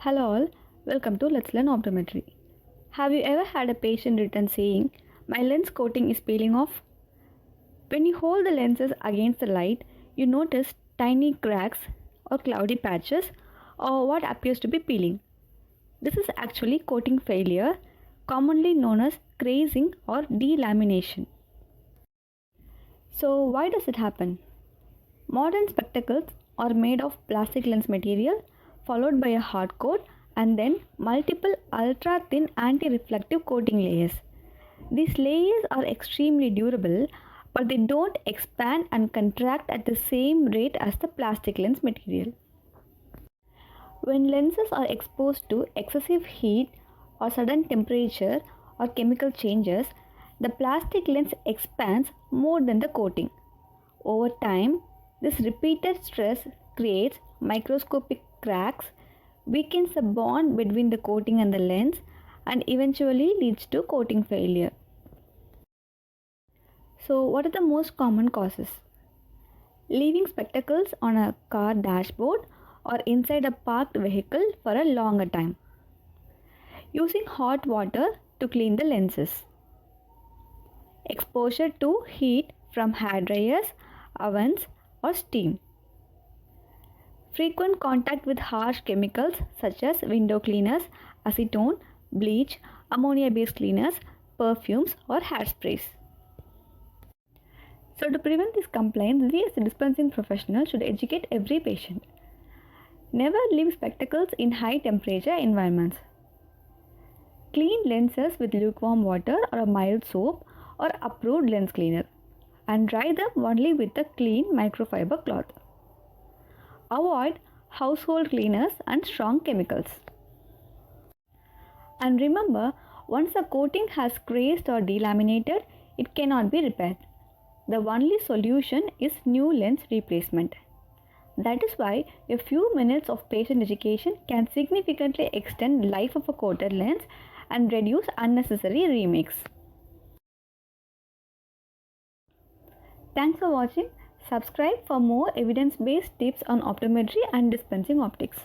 Hello all, welcome to Let's Learn Optometry. Have you ever had a patient return saying, "My lens coating is peeling off"? When you hold the lenses against the light, you notice tiny cracks or cloudy patches or what appears to be peeling. This is actually coating failure, commonly known as crazing or delamination. So, why does it happen? Modern spectacles are made of plastic lens material followed by a hard coat and then multiple ultra thin anti-reflective coating layers. These layers are extremely durable, but they don't expand and contract at the same rate as the plastic lens material. When lenses are exposed to excessive heat or sudden temperature or chemical changes, the plastic lens expands more than the coating. Over time, this repeated stress creates microscopic cracks, weakens the bond between the coating and the lens, and eventually leads to coating failure. So, what are the most common causes? Leaving spectacles on a car dashboard or inside a parked vehicle for a longer time. Using hot water to clean the lenses. Exposure to heat from hair dryers, ovens, or steam. Frequent contact with harsh chemicals such as window cleaners, acetone, bleach, ammonia-based cleaners, perfumes, or hairsprays. So, to prevent these complaints, we as a dispensing professional should educate every patient. Never leave spectacles in high temperature environments. Clean lenses with lukewarm water or a mild soap or approved lens cleaner, and dry them only with a clean microfiber cloth. Avoid household cleaners and strong chemicals. And remember, once the coating has crazed or delaminated, it cannot be repaired. The only solution is new lens replacement. That is why a few minutes of patient education can significantly extend the life of a coated lens and reduce unnecessary remakes. Thanks for watching. Subscribe for more evidence-based tips on optometry and dispensing optics.